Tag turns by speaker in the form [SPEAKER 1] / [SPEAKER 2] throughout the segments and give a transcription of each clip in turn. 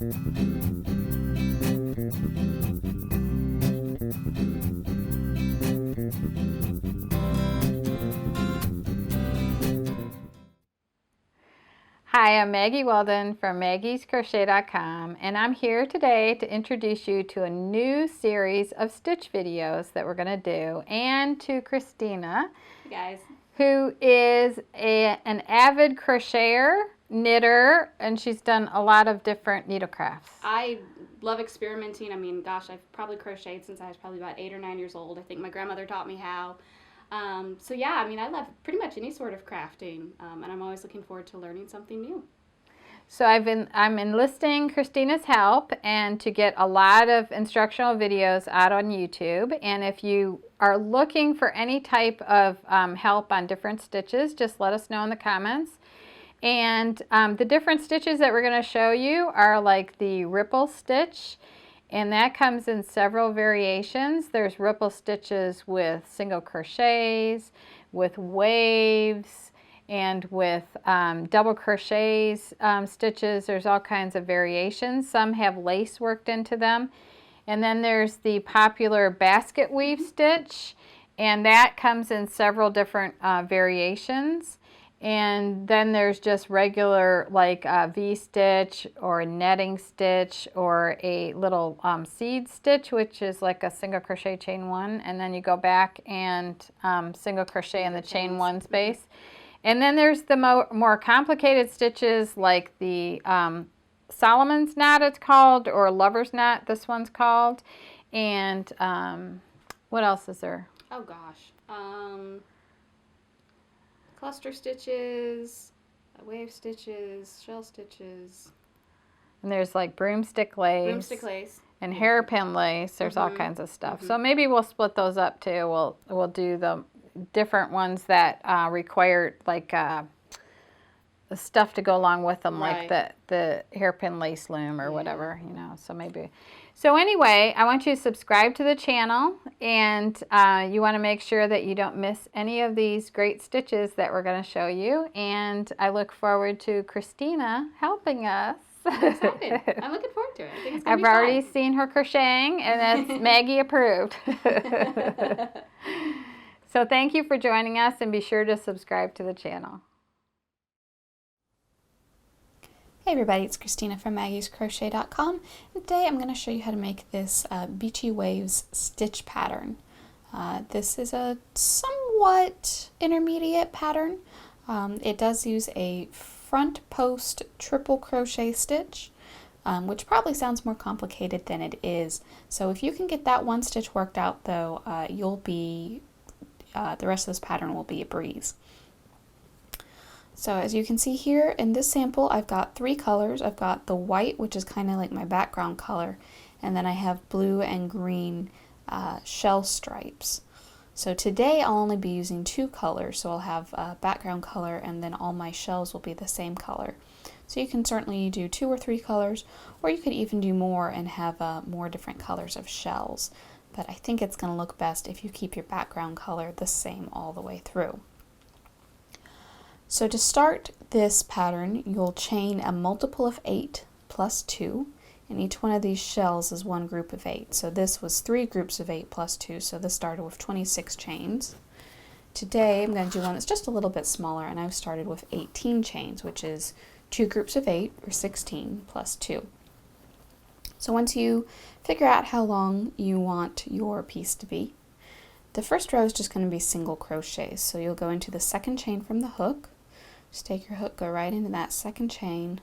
[SPEAKER 1] Hi, I'm Maggie Weldon from maggiescrochet.com, and I'm here today to introduce you to a new series of stitch videos that we're going to do, and to Christina,
[SPEAKER 2] hey guys,
[SPEAKER 1] who is an avid crocheter, knitter, and she's done a lot of different needlecrafts.
[SPEAKER 2] I love experimenting. I mean, gosh, I've probably crocheted since I was probably about 8 or 9 years old. I think my grandmother taught me how. So yeah, I mean, I love pretty much any sort of crafting, and I'm always looking forward to learning something new.
[SPEAKER 1] So I'm enlisting Christina's help and to get a lot of instructional videos out on YouTube. And if you are looking for any type of help on different stitches, just let us know in the comments. And the different stitches that we're going to show you are like the ripple stitch, and that comes in several variations. There's ripple stitches with single crochets, with waves, and with double crochets stitches. There's all kinds of variations. Some have lace worked into them. And then there's the popular basket weave stitch, and that comes in several different variations. And then there's just regular like a V-stitch or a netting stitch or a little seed stitch, which is like a single crochet chain one, and then you go back and single crochet in the chain one space. And then there's the more complicated stitches like the Solomon's knot it's called, or lover's knot this one's called. And what else is there?
[SPEAKER 2] Oh gosh. Cluster stitches, wave stitches, shell stitches.
[SPEAKER 1] And there's like broomstick lace.
[SPEAKER 2] Broomstick lace.
[SPEAKER 1] And hairpin lace. There's all kinds of stuff. So maybe we'll split those up too. We'll do the different ones that require like the stuff to go along with them,
[SPEAKER 2] right,
[SPEAKER 1] like the hairpin lace loom or whatever, you know. So maybe. So anyway, I want you to subscribe to the channel, and you want to make sure that you don't miss any of these great stitches that we're going to show you. And I look forward to Christina helping us.
[SPEAKER 2] I'm excited. I'm looking forward to it. I think it's gonna
[SPEAKER 1] I've
[SPEAKER 2] be fun.
[SPEAKER 1] already seen her crocheting, and that's Maggie approved. So thank you for joining us, and be sure to subscribe to the channel.
[SPEAKER 3] Hey everybody, it's Christina from maggiescrochet.com, and today I'm going to show you how to make this Beachy Waves stitch pattern. This is a somewhat intermediate pattern. It does use a front post triple crochet stitch, which probably sounds more complicated than it is. So if you can get that one stitch worked out though, the rest of this pattern will be a breeze. So as you can see here in this sample, I've got 3 colors. I've got the white, which is kind of like my background color, and then I have blue and green shell stripes. So today I'll only be using 2 colors, so I'll have a background color and then all my shells will be the same color. So you can certainly do 2 or 3 colors, or you could even do more and have more different colors of shells. But I think it's going to look best if you keep your background color the same all the way through. So to start this pattern, you'll chain a multiple of 8 plus 2, and each one of these shells is one group of 8. So this was 3 groups of 8 plus 2, so this started with 26 chains. Today I'm going to do one that's just a little bit smaller, and I've started with 18 chains, which is 2 groups of 8, or 16, plus 2. So once you figure out how long you want your piece to be, the first row is just going to be single crochets. So you'll go into the second chain from the hook, just take your hook, go right into that second chain,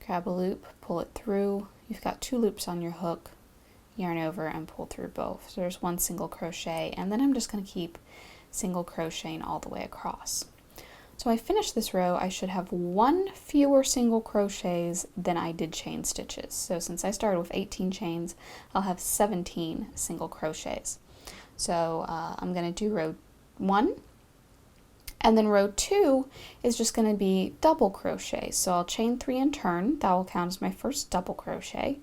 [SPEAKER 3] grab a loop, pull it through. You've got 2 loops on your hook, yarn over and pull through both. So there's 1 single crochet, and then I'm just going to keep single crocheting all the way across. So I finished this row, I should have 1 fewer single crochets than I did chain stitches. So since I started with 18 chains, I'll have 17 single crochets. So I'm going to do row 1, and then row 2 is just going to be double crochet. So I'll chain 3 and turn. That will count as my first double crochet.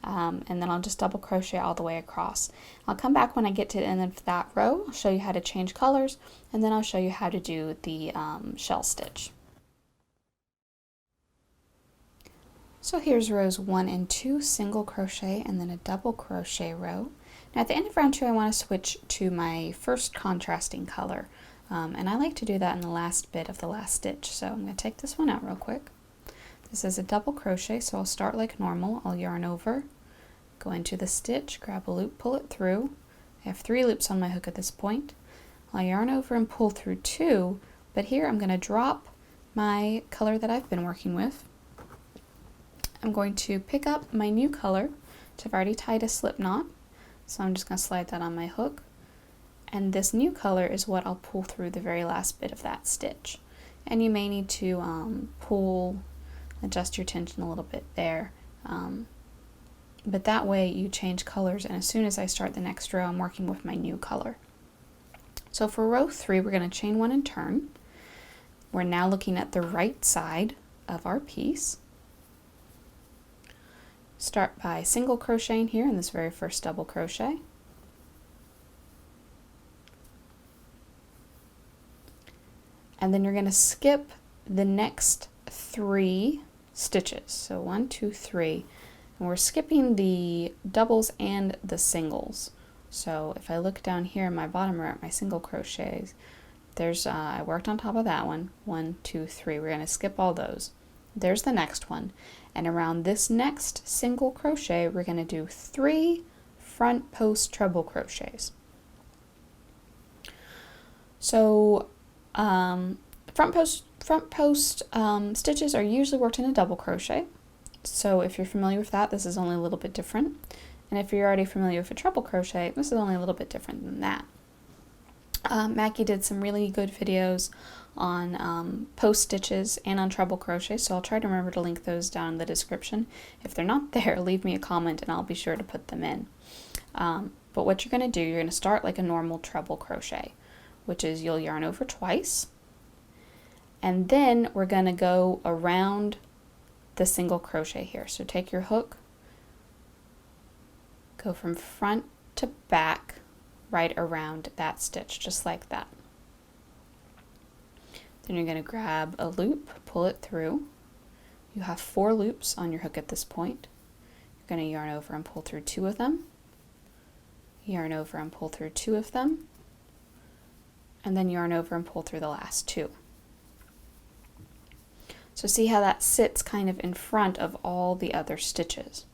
[SPEAKER 3] And then I'll just double crochet all the way across. I'll come back when I get to the end of that row. I'll show you how to change colors, and then I'll show you how to do the shell stitch. So here's rows 1 and 2, single crochet and then a double crochet row. Now at the end of round 2 I want to switch to my first contrasting color, and I like to do that in the last bit of the last stitch. So I'm going to take this one out real quick. This is a double crochet, so I'll start like normal. I'll yarn over, go into the stitch, grab a loop, pull it through. I have 3 loops on my hook at this point. I'll yarn over and pull through 2, but here I'm going to drop my color that I've been working with. I'm going to pick up my new color, which I've already tied a slip knot, so I'm just going to slide that on my hook, and this new color is what I'll pull through the very last bit of that stitch. And you may need to adjust your tension a little bit there, but that way you change colors, and as soon as I start the next row I'm working with my new color. So for row 3 we're going to chain 1 and turn. We're now looking at the right side of our piece. Start by single crocheting here in this very first double crochet. And then you're going to skip the next 3 stitches. So 1, 2, 3. And we're skipping the doubles and the singles. So if I look down here in my bottom row at my single crochets, there's I worked on top of that one. 1, 2, 3. We're going to skip all those. There's the next one, and around this next single crochet we're going to do 3 front post treble crochets. So front post stitches are usually worked in a double crochet, so if you're familiar with that, this is only a little bit different, and if you're already familiar with a treble crochet, this is only a little bit different than that. Maggie did some really good videos on post stitches and on treble crochet, so I'll try to remember to link those down in the description. If they're not there, leave me a comment and I'll be sure to put them in. But what you're going to do, you're going to start like a normal treble crochet, which is you'll yarn over twice, and then we're going to go around the single crochet here. So take your hook, go from front to back right around that stitch, just like that. Then you're going to grab a loop, pull it through. You have 4 loops on your hook at this point. You're going to yarn over and pull through 2 of them, yarn over and pull through 2 of them, and then yarn over and pull through the last 2. So see how that sits kind of in front of all the other stitches.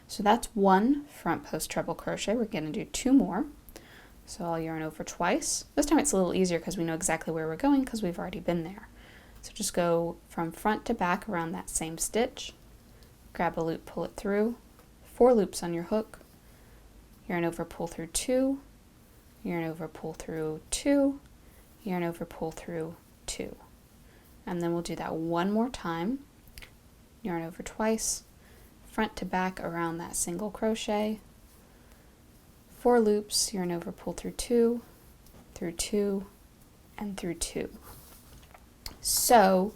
[SPEAKER 3] So that's 1 front post treble crochet. We're going to do 2 more. So I'll yarn over twice. This time it's a little easier because we know exactly where we're going because we've already been there. So just go from front to back around that same stitch, grab a loop, pull it through, 4 loops on your hook, yarn over, pull through 2, yarn over, pull through 2, yarn over, pull through 2. And then we'll do that one more time. Yarn over twice, front to back around that single crochet, 4 loops, yarn over, pull through 2, and through 2. So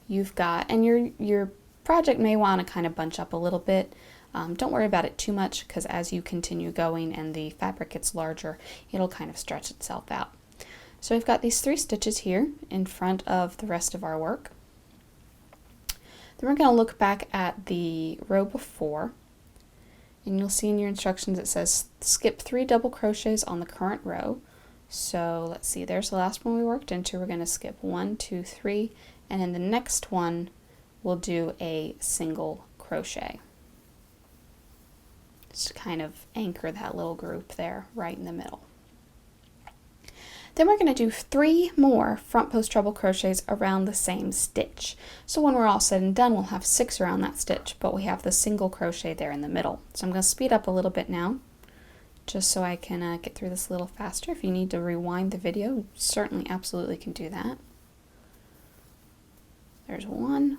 [SPEAKER 3] you've got, and your project may want to kind of bunch up a little bit. Don't worry about it too much because as you continue going and the fabric gets larger, it'll kind of stretch itself out. So we've got these 3 stitches here in front of the rest of our work. Then we're going to look back at the row before, and you'll see in your instructions it says skip 3 double crochets on the current row. So let's see, there's the last one we worked into. We're going to skip 1, 2, 3, and in the next one we'll do a single crochet. Just to kind of anchor that little group there right in the middle. Then we're going to do 3 more front post treble crochets around the same stitch. So when we're all said and done, we'll have 6 around that stitch, but we have the single crochet there in the middle. So I'm going to speed up a little bit now, just so I can get through this a little faster. If you need to rewind the video, you certainly absolutely can do that. There's 1,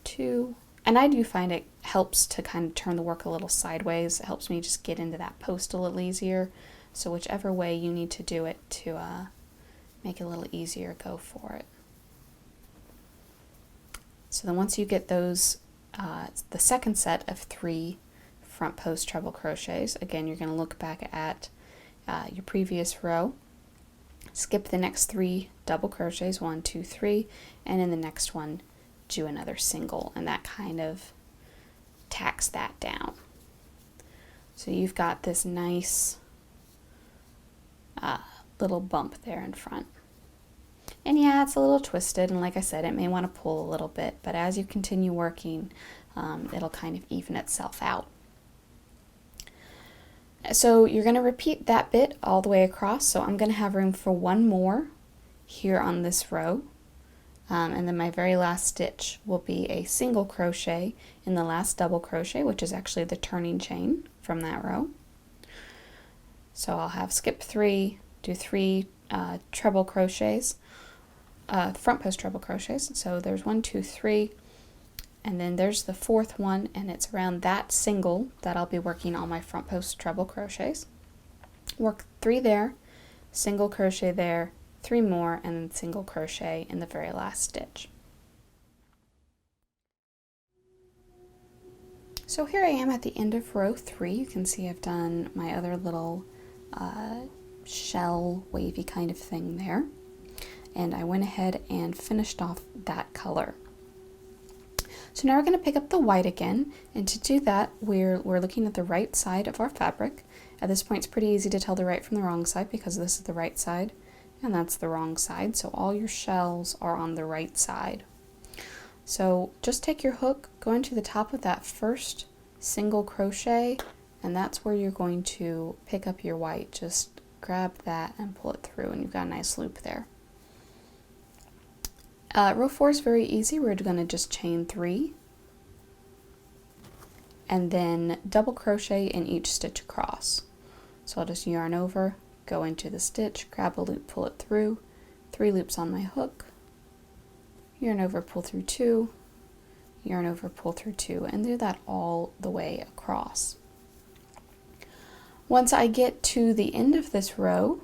[SPEAKER 3] 2, and I do find it helps to kind of turn the work a little sideways. It helps me just get into that post a little easier. So whichever way you need to do it to make it a little easier, go for it. So then once you get those, the second set of 3 front post treble crochets, again you're going to look back at your previous row, skip the next 3 double crochets, 1, 2, 3, and in the next one do another single, and that kind of tacks that down. So you've got this nice little bump there in front. And yeah, it's a little twisted, and like I said, it may want to pull a little bit, but as you continue working, it'll kind of even itself out. So you're going to repeat that bit all the way across. So I'm going to have room for one more here on this row. And then my very last stitch will be a single crochet in the last double crochet, which is actually the turning chain from that row. So I'll have skip 3, do 3 treble crochets, front post treble crochets. So there's 1, 2, 3, and then there's the 4th one, and it's around that single that I'll be working all my front post treble crochets. Work 3 there, single crochet there, 3 more, and then single crochet in the very last stitch. So here I am at the end of row 3. You can see I've done my other little shell wavy kind of thing there, and I went ahead and finished off that color. So now we're going to pick up the white again, and to do that we're looking at the right side of our fabric. At this point it's pretty easy to tell the right from the wrong side because this is the right side and that's the wrong side, so all your shells are on the right side. So just take your hook, go into the top of that first single crochet, and that's where you're going to pick up your white. Just grab that and pull it through, and you've got a nice loop there. Row 4 is very easy. We're going to just chain 3 and then double crochet in each stitch across. So I'll just yarn over, go into the stitch, grab a loop, pull it through, 3 loops on my hook, yarn over, pull through 2, yarn over, pull through 2, and do that all the way across. Once I get to the end of this row,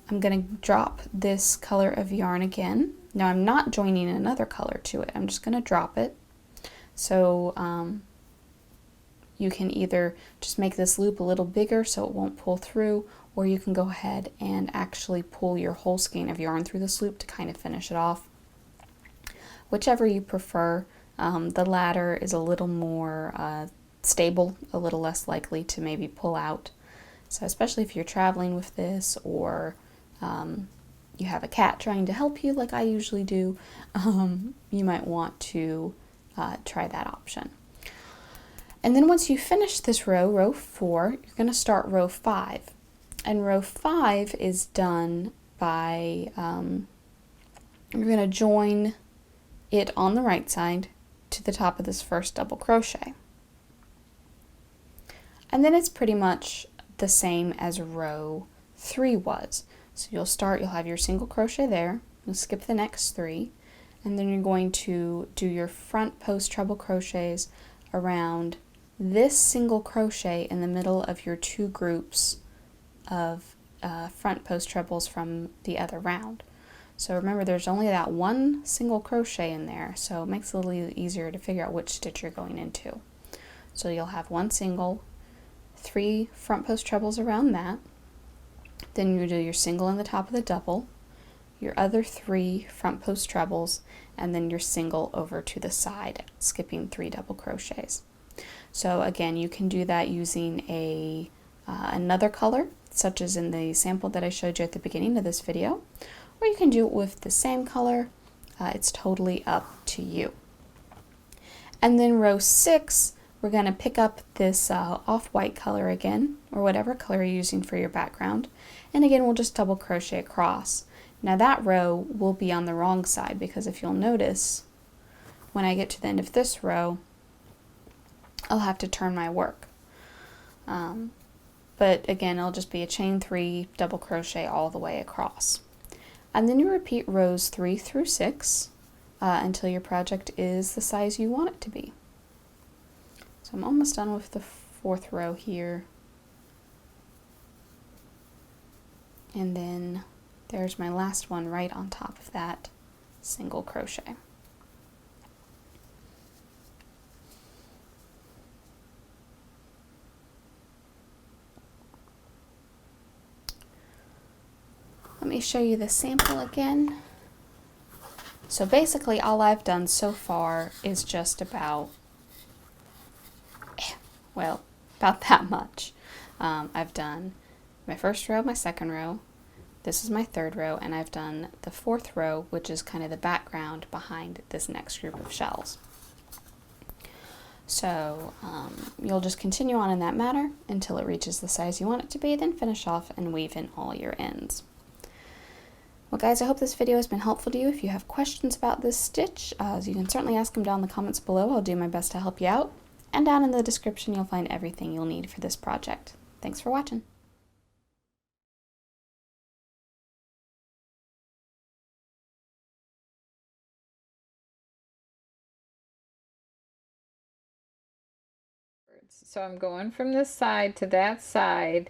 [SPEAKER 3] I'm going to drop this color of yarn again. Now I'm not joining another color to it, I'm just going to drop it. So you can either just make this loop a little bigger so it won't pull through, or you can go ahead and actually pull your whole skein of yarn through this loop to kind of finish it off. Whichever you prefer. The latter is a little more stable, a little less likely to maybe pull out. So especially if you're traveling with this, or you have a cat trying to help you like I usually do, you might want to try that option. And then once you finish this row, row 4, you're going to start row 5. And row 5 is done by, you're going to join it on the right side to the top of this first double crochet. And then it's pretty much the same as row 3 was. So you'll have your single crochet there, you'll skip the next 3, and then you're going to do your front post treble crochets around this single crochet in the middle of your 2 groups of front post trebles from the other round. So remember, there's only that one single crochet in there, so it makes it a little easier to figure out which stitch you're going into. So you'll have 1 single, 3 front post trebles around that, then you do your single in the top of the double, your other 3 front post trebles, and then your single over to the side, skipping 3 double crochets. So again, you can do that using another color, such as in the sample that I showed you at the beginning of this video, or you can do it with the same color. It's totally up to you. And then row 6, we're going to pick up this off-white color again, or whatever color you're using for your background, and again we'll just double crochet across. Now that row will be on the wrong side, because if you'll notice, when I get to the end of this row, I'll have to turn my work. But again, it'll just be a chain 3, double crochet all the way across. And then you repeat rows 3 through 6 until your project is the size you want it to be. So I'm almost done with the 4th row here. And then there's my last one right on top of that single crochet. Let me show you the sample again. So basically all I've done so far is just about, well, about that much. I've done my first row, my second row, this is my third row, and I've done the fourth row, which is kind of the background behind this next group of shells. So you'll just continue on in that manner until it reaches the size you want it to be, then finish off and weave in all your ends. Well guys, I hope this video has been helpful to you. If you have questions about this stitch, you can certainly ask them down in the comments below. I'll do my best to help you out. And down in the description you'll find everything you'll need for this project. Thanks for watching.
[SPEAKER 1] So I'm going from this side to that side,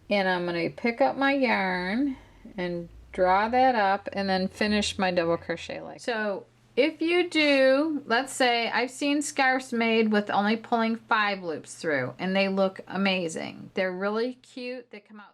[SPEAKER 1] and I'm going to pick up my yarn and draw that up and then finish my double crochet like. So if you do, let's say I've seen scarves made with only pulling 5 loops through, and they look amazing. They're really cute. They come out